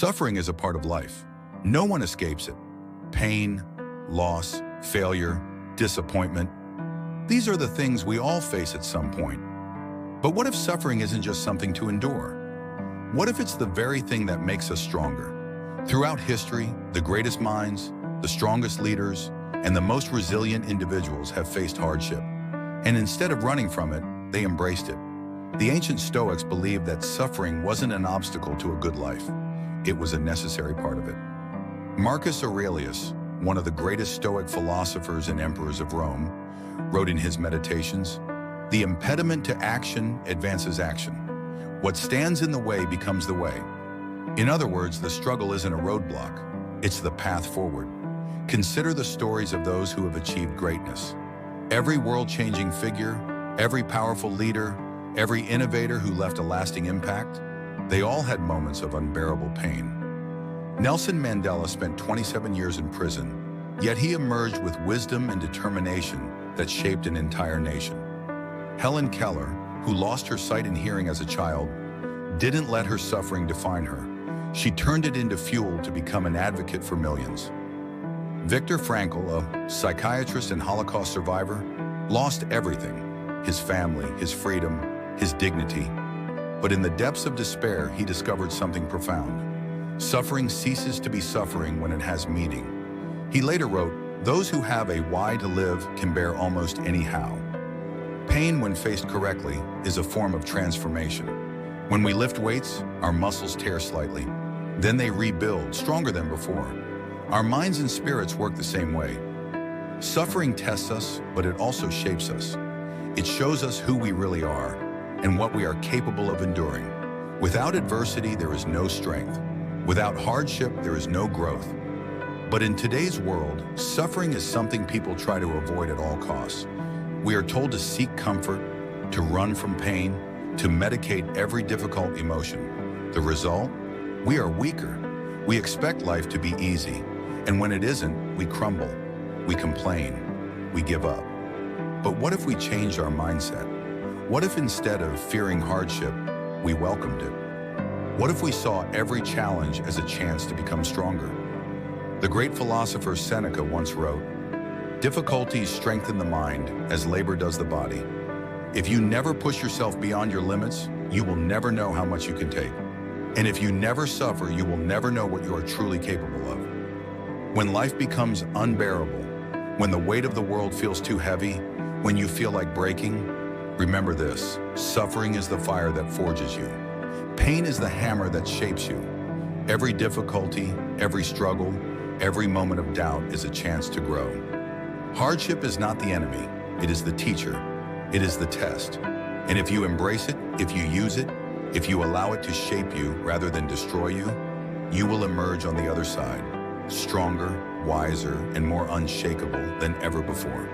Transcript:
Suffering is a part of life. No one escapes it. Pain, loss, failure, disappointment. These are the things we all face at some point. But what if suffering isn't just something to endure? What if it's the very thing that makes us stronger? Throughout history, the greatest minds, the strongest leaders, and the most resilient individuals have faced hardship. And instead of running from it, they embraced it. The ancient Stoics believed that suffering wasn't an obstacle to a good life. It was a necessary part of it. Marcus Aurelius, one of the greatest Stoic philosophers and emperors of Rome, wrote in his Meditations, "The impediment to action advances action. What stands in the way becomes the way." In other words, the struggle isn't a roadblock, it's the path forward. Consider the stories of those who have achieved greatness. Every world-changing figure, every powerful leader, every innovator who left a lasting impact, they all had moments of unbearable pain. Nelson Mandela spent 27 years in prison, yet he emerged with wisdom and determination that shaped an entire nation. Helen Keller, who lost her sight and hearing as a child, didn't let her suffering define her. She turned it into fuel to become an advocate for millions. Viktor Frankl, a psychiatrist and Holocaust survivor, lost everything: his family, his freedom, his dignity. But in the depths of despair, he discovered something profound. Suffering ceases to be suffering when it has meaning. He later wrote, "Those who have a why to live can bear almost any how." Pain, when faced correctly, is a form of transformation. When we lift weights, our muscles tear slightly. Then they rebuild, stronger than before. Our minds and spirits work the same way. Suffering tests us, but it also shapes us. It shows us who we really are and what we are capable of enduring. Without adversity, there is no strength. Without hardship, there is no growth. But in today's world, suffering is something people try to avoid at all costs. We are told to seek comfort, to run from pain, to medicate every difficult emotion. The result? We are weaker. We expect life to be easy, and when it isn't, we crumble, we complain, we give up. But what if we changed our mindset? What if instead of fearing hardship, we welcomed it? What if we saw every challenge as a chance to become stronger? The great philosopher Seneca once wrote, "Difficulties strengthen the mind as labor does the body." If you never push yourself beyond your limits, you will never know how much you can take. And if you never suffer, you will never know what you are truly capable of. When life becomes unbearable, when the weight of the world feels too heavy, when you feel like breaking, remember this: suffering is the fire that forges you. Pain is the hammer that shapes you. Every difficulty, every struggle, every moment of doubt is a chance to grow. Hardship is not the enemy, it is the teacher. It is the test. And if you embrace it, if you use it, if you allow it to shape you rather than destroy you, you will emerge on the other side, stronger, wiser, and more unshakable than ever before.